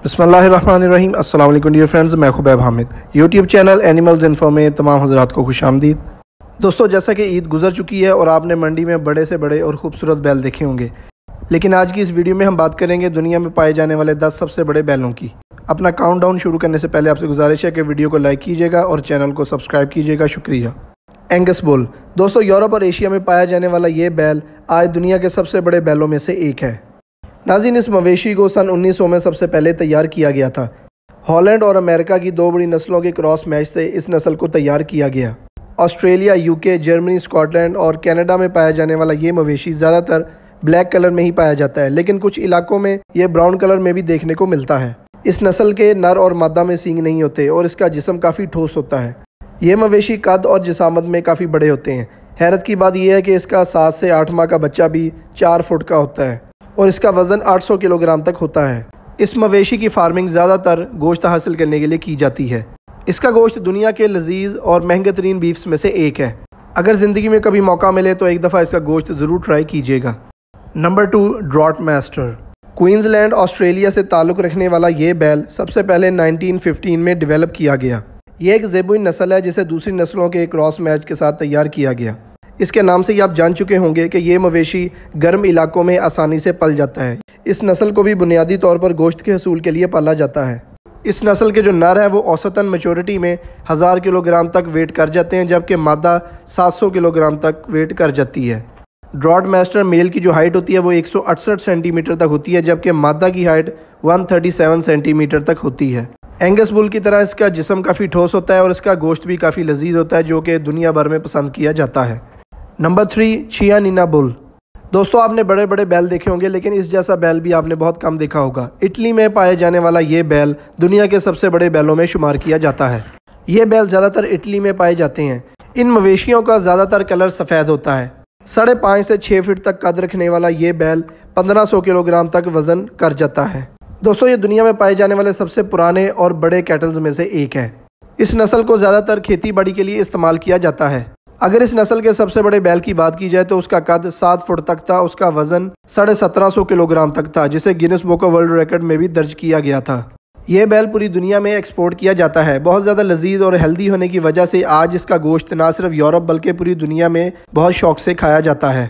बिस्मिल्लाहिर्रहमानिर्रहीम। अस्सलाम वालेकुम डियर फ्रेंड्स, मैं Khubaib Hamid. YouTube channel animals info में तमाम हज़रात को खुशामदीद। दोस्तों, जैसा कि ईद गुजर चुकी है और आपने मंडी में बड़े से बड़े और खूबसूरत बैल देखे होंगे, लेकिन आज की इस वीडियो में हम बात करेंगे दुनिया में पाए जाने वाले 10 सबसे बड़े बैलों की। अपना काउंटडाउन शुरू करने से पहले आपसे गुजारिश है कि वीडियो को लाइक कीजिएगा और चैनल को सब्सक्राइब कीजिएगा। शुक्रिया। Angus bull. दोस्तों, यूरोप और एशिया में पाया जाने वाला ये बैल आज दुनिया के सबसे बड़े बैलों में से एक है। नाज़रीन, इस मवेशी को सन 1900 में सबसे पहले तैयार किया गया था। हॉलैंड और अमेरिका की दो बड़ी नस्लों के क्रॉस मैच से इस नस्ल को तैयार किया गया। ऑस्ट्रेलिया, यूके, जर्मनी, स्कॉटलैंड और कनाडा में पाया जाने वाला ये मवेशी ज़्यादातर ब्लैक कलर में ही पाया जाता है, लेकिन कुछ इलाकों में ये ब्राउन कलर में भी देखने को मिलता है। इस नस्ल के नर और मादा में सींग नहीं होते और इसका जिस्म काफ़ी ठोस होता है। ये मवेशी कद और जिसामत में काफ़ी बड़े होते हैं। हैरत की बात यह है कि इसका 7 से 8 माह का बच्चा भी 4 फुट का होता है और इसका वज़न 800 किलोग्राम तक होता है। इस मवेशी की फार्मिंग ज़्यादातर गोश्त हासिल करने के लिए की जाती है। इसका गोश्त दुनिया के लजीज और महंगे तरीन बीफ्स में से एक है। अगर ज़िंदगी में कभी मौका मिले तो एक दफ़ा इसका गोश्त ज़रूर ट्राई कीजिएगा। Number 2, drought master. Queensland, Australia से ताल्लुक़ रखने वाला ये बैल सबसे पहले 1915 में डेवलप किया गया। ये एक ज़ेबुइन नस्ल है जिसे दूसरी नस्लों के क्रॉस मैच के साथ तैयार किया गया। इसके नाम से ही आप जान चुके होंगे कि ये मवेशी गर्म इलाकों में आसानी से पल जाता है। इस नस्ल को भी बुनियादी तौर पर गोश्त के हसूल के लिए पाला जाता है। इस नस्ल के जो नर है वो औसतन मैच्योरिटी में 1000 किलोग्राम तक वेट कर जाते हैं, जबकि मादा 700 किलोग्राम तक वेट कर जाती है। ड्रॉट मास्टर मेल की जो हाइट होती है वो 168 सेंटीमीटर तक होती है, जबकि मादा की हाइट 137 सेंटीमीटर तक होती है। एंगस बुल की तरह इसका जिस्म काफ़ी ठोस होता है और इसका गोश्त भी काफ़ी लजीज होता है, जो कि दुनिया भर में पसंद किया जाता है। Number 3, Chianina bull. दोस्तों, आपने बड़े बड़े बैल देखे होंगे, लेकिन इस जैसा बैल भी आपने बहुत कम देखा होगा। इटली में पाए जाने वाला ये बैल दुनिया के सबसे बड़े बैलों में शुमार किया जाता है। ये बैल ज़्यादातर इटली में पाए जाते हैं। इन मवेशियों का ज़्यादातर कलर सफ़ेद होता है। 5.5 से 6 फीट तक कद रखने वाला ये बैल 1500 किलोग्राम तक वज़न कर जाता है। दोस्तों, ये दुनिया में पाए जाने वाले सबसे पुराने और बड़े कैटल्स में से एक है। इस नस्ल को ज़्यादातर खेती बाड़ी के लिए इस्तेमाल किया जाता है। अगर इस नस्ल के सबसे बड़े बैल की बात की जाए तो उसका कद 7 फुट तक था। उसका वज़न 1750 किलोग्राम तक था, जिसे Guinness book of world record में भी दर्ज किया गया था। यह बैल पूरी दुनिया में एक्सपोर्ट किया जाता है। बहुत ज़्यादा लजीज और हेल्दी होने की वजह से आज इसका गोश्त न सिर्फ यूरोप बल्कि पूरी दुनिया में बहुत शौक से खाया जाता है।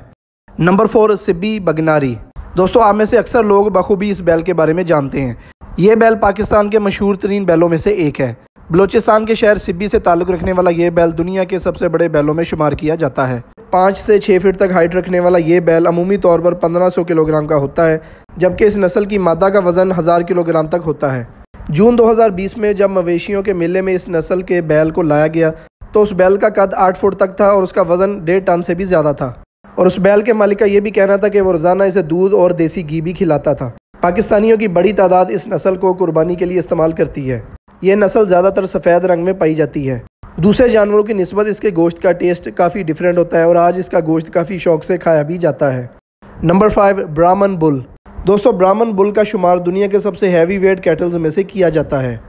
नंबर 4, सिब्बी बगनारी। दोस्तों, आप में से अक्सर लोग बखूबी इस बैल के बारे में जानते हैं। ये बैल पाकिस्तान के मशहूर तरीन बैलों में से एक है। बलोचिस्तान के शहर सिब्बी से ताल्लुक़ रखने वाला ये बैल दुनिया के सबसे बड़े बैलों में शुमार किया जाता है। 5 से 6 फीट तक हाइट रखने वाला ये बैल अमूमी तौर पर 1500 किलोग्राम का होता है, जबकि इस नस्ल की मादा का वज़न 1000 किलोग्राम तक होता है। जून 2020 में जब मवेशियों के मेले में इस नस्ल के बैल को लाया गया तो उस बैल का कद 8 फुट तक था और उसका वज़न 1.5 टन से भी ज़्यादा था। और उस बैल के मालिक का ये भी कहना था कि वो रोज़ाना इसे दूध और देसी घी भी खिलाता था। पाकिस्तानियों की बड़ी तादाद इस नस्ल को कुर्बानी के लिए इस्तेमाल करती है। यह नस्ल ज़्यादातर सफ़ेद रंग में पाई जाती है। दूसरे जानवरों की निस्बत इसके गोश्त का टेस्ट काफ़ी डिफरेंट होता है और आज इसका गोश्त काफ़ी शौक से खाया भी जाता है। नंबर 5, ब्राह्मण बुल। दोस्तों, ब्राह्मण बुल का शुमार दुनिया के सबसे हैवी वेट कैटल्स में से किया जाता है।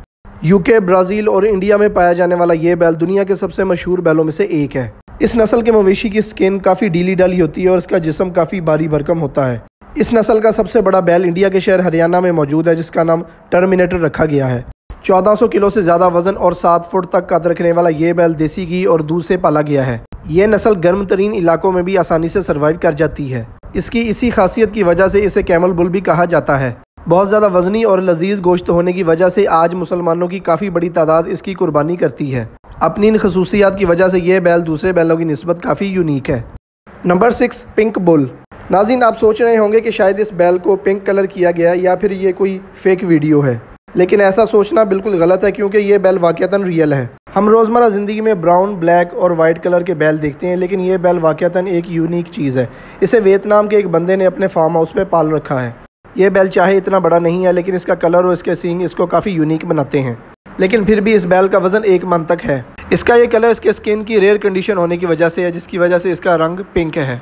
यूके, ब्राज़ील और इंडिया में पाया जाने वाला ये बैल दुनिया के सबसे मशहूर बैलों में से एक है। इस नस्ल के मवेशी की स्किन काफ़ी ढीली ढाली होती है और इसका जिस्म काफ़ी भारी भरकम होता है। इस नस्ल का सबसे बड़ा बैल इंडिया के शहर हरियाणा में मौजूद है, जिसका नाम टर्मिनेटर रखा गया है। 1400 किलो से ज़्यादा वज़न और 7 फुट तक कद रखने वाला ये बैल देसी घी और दूध से पाला गया है। ये नस्ल गर्म तरीन इलाकों में भी आसानी से सर्वाइव कर जाती है। इसकी इसी खासियत की वजह से इसे कैमल बुल भी कहा जाता है। बहुत ज़्यादा वज़नी और लजीज गोश्त होने की वजह से आज मुसलमानों की काफ़ी बड़ी तादाद इसकी कुर्बानी करती है। अपनी इन खसूसियात की वजह से यह बैल दूसरे बैलों की निस्बत काफ़ी यूनिक है। Number 6, pink bull. नाज़रीन, आप सोच रहे होंगे कि शायद इस बैल को पिंक कलर किया गया है या फिर ये कोई फेक वीडियो है, लेकिन ऐसा सोचना बिल्कुल गलत है, क्योंकि ये बैल वाक़तन रियल है। हम रोज़मर्रा ज़िंदगी में ब्राउन, ब्लैक और वाइट कलर के बैल देखते हैं, लेकिन ये बैल वाक़तन एक यूनिक चीज़ है। इसे वियतनाम के एक बंदे ने अपने फार्म हाउस पे पाल रखा है। ये बैल चाहे इतना बड़ा नहीं है, लेकिन इसका कलर और इसके सींग इसको काफ़ी यूनिक बनाते हैं। लेकिन फिर भी इस बैल का वज़न 1 मन तक है। इसका ये कलर इसके स्किन की रेयर कंडीशन होने की वजह से है, जिसकी वजह से इसका रंग पिंक है।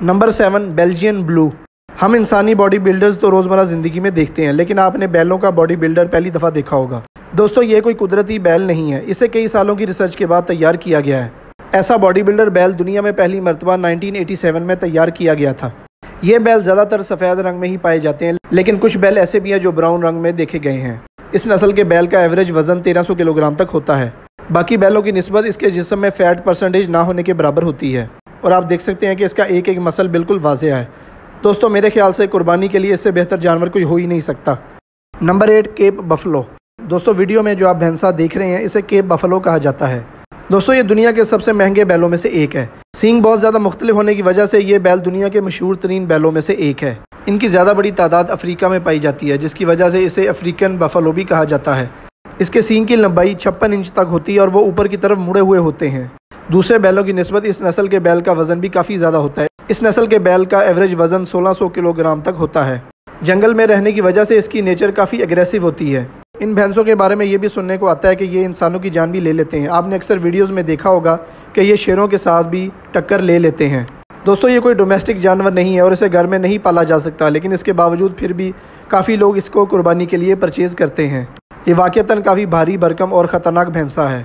Number 7, Belgian blue. हम इंसानी बॉडी बिल्डर्स तो रोज़मर्रा ज़िंदगी में देखते हैं, लेकिन आपने बैलों का बॉडी बिल्डर पहली दफ़ा देखा होगा। दोस्तों, ये कोई कुदरती बैल नहीं है। इसे कई सालों की रिसर्च के बाद तैयार किया गया है। ऐसा बॉडी बिल्डर बैल दुनिया में पहली मरतबा 1987 में तैयार किया गया था। ये बैल ज़्यादातर सफ़ेद रंग में ही पाए जाते हैं, लेकिन कुछ बैल ऐसे भी हैं जो ब्राउन रंग में देखे गए हैं। इस नस्ल के बैल का एवरेज वज़न 1300 किलोग्राम तक होता है। बाकी बैलों की निस्बत इसके जिस्म में फ़ैट परसेंटेज ना होने के बराबर होती है और आप देख सकते हैं कि इसका एक एक मसल बिल्कुल वाज़ेह है। दोस्तों मेरे ख्याल से कुर्बानी के लिए इससे बेहतर जानवर कोई हो ही नहीं सकता। Number 8, Cape buffalo. दोस्तों वीडियो में जो आप भैंसा देख रहे हैं इसे केप बफलो कहा जाता है। दोस्तों ये दुनिया के सबसे महंगे बैलों में से एक है। सींग बहुत ज़्यादा मुख्तलिफ होने की वजह से ये बैल दुनिया के मशहूर तरीन बैलों में से एक है। इनकी ज़्यादा बड़ी तादाद अफ्रीका में पाई जाती है, जिसकी वजह से इसे अफ्रीकन बफलो भी कहा जाता है। इसके सींग की लंबाई 56 इंच तक होती है और वो ऊपर की तरफ मुड़े हुए होते हैं। दूसरे बैलों की निस्बत इस नस्ल के बैल का वज़न भी काफ़ी ज़्यादा होता है। इस नस्ल के बैल का एवरेज वज़न 1600 किलोग्राम तक होता है। जंगल में रहने की वजह से इसकी नेचर काफ़ी एग्रेसिव होती है। इन भैंसों के बारे में ये भी सुनने को आता है कि ये इंसानों की जान भी ले लेते हैं। आपने अक्सर वीडियोस में देखा होगा कि ये शेरों के साथ भी टक्कर ले लेते हैं। दोस्तों ये कोई डोमेस्टिक जानवर नहीं है और इसे घर में नहीं पाला जा सकता, लेकिन इसके बावजूद फिर भी काफ़ी लोग इसको कुर्बानी के लिए परचेज़ करते हैं। ये वाक़तन काफ़ी भारी भरकम और ख़तरनाक भैंसा है।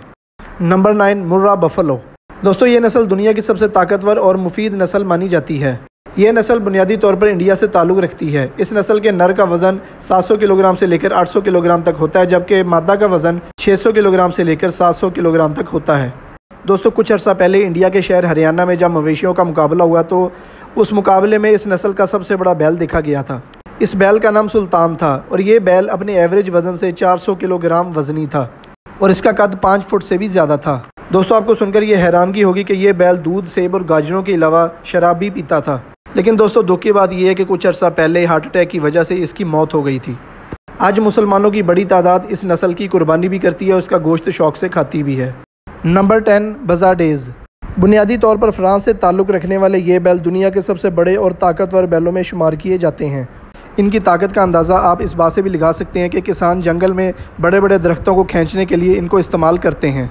नंबर 9, मुर्रा बफलो। दोस्तों ये नस्ल दुनिया की सबसे ताकतवर और मुफीद नस्ल मानी जाती है। यह नस्ल बुनियादी तौर पर इंडिया से ताल्लुक़ रखती है। इस नस्ल के नर का वज़न 700 किलोग्राम से लेकर 800 किलोग्राम तक होता है, जबकि मादा का वज़न 600 किलोग्राम से लेकर 700 किलोग्राम तक होता है। दोस्तों कुछ अर्सा पहले इंडिया के शहर हरियाणा में जब मवेशियों का मुकाबला हुआ तो उस मुकाबले में इस नस्ल का सबसे बड़ा बैल देखा गया था। इस बैल का नाम सुल्तान था और ये बैल अपने एवरेज वज़न से 400 किलोग्राम वज़नी था और इसका कद 5 फुट से भी ज़्यादा था। दोस्तों आपको सुनकर ये हैरानगी होगी कि ये बैल दूध, सेब और गाजरों के अलावा शराब भी पीता था। लेकिन दोस्तों दुख की बात यह है कि कुछ अर्सा पहले हार्ट अटैक की वजह से इसकी मौत हो गई थी। आज मुसलमानों की बड़ी तादाद इस नस्ल की कुर्बानी भी करती है और इसका गोश्त शौक से खाती भी है। नंबर 10, बज़ाडेज़। बुनियादी तौर पर फ्रांस से ताल्लुक़ रखने वाले ये बैल दुनिया के सबसे बड़े और ताकतवर बैलों में शुमार किए जाते हैं। इनकी ताकत का अंदाज़ा आप इस बात से भी लगा सकते हैं कि किसान जंगल में बड़े बड़े दरख्तों को खींचने के लिए इनको इस्तेमाल करते हैं।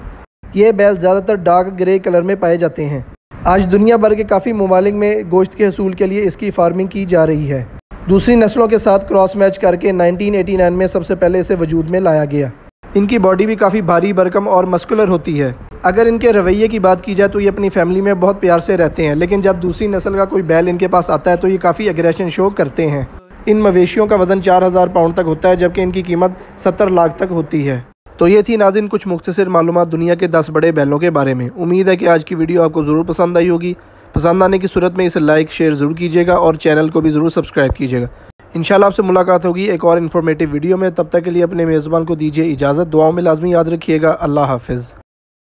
ये बैल ज़्यादातर डार्क ग्रे कलर में पाए जाते हैं। आज दुनिया भर के काफ़ी ममालिक में गोश्त के हसूल के लिए इसकी फार्मिंग की जा रही है। दूसरी नस्लों के साथ क्रॉस मैच करके 1989 में सबसे पहले इसे वजूद में लाया गया। इनकी बॉडी भी काफ़ी भारी भरकम और मस्कुलर होती है। अगर इनके रवैये की बात की जाए तो ये अपनी फैमिली में बहुत प्यार से रहते हैं, लेकिन जब दूसरी नस्ल का कोई बैल इनके पास आता है तो ये काफ़ी एग्रेशन शो करते हैं। इन मवेशियों का वज़न 4000 पाउंड तक होता है, जबकि इनकी कीमत 70 लाख तक होती है। तो ये थी नाज़रीन कुछ मुख्तसर मालूमात दुनिया के 10 बड़े बैलों के बारे में। उम्मीद है कि आज की वीडियो आपको ज़रूर पसंद आई होगी। पसंद आने की सूरत में इसे लाइक शेयर ज़रूर कीजिएगा और चैनल को भी ज़रूर सब्सक्राइब कीजिएगा। इंशाल्लाह आपसे मुलाकात होगी एक और इन्फॉर्मेटिव वीडियो में। तब तक के लिए अपने मेज़बान को दीजिए इजाज़त। दुआओं में लाजमी याद रखिएगा। अल्लाह हाफ़िज़।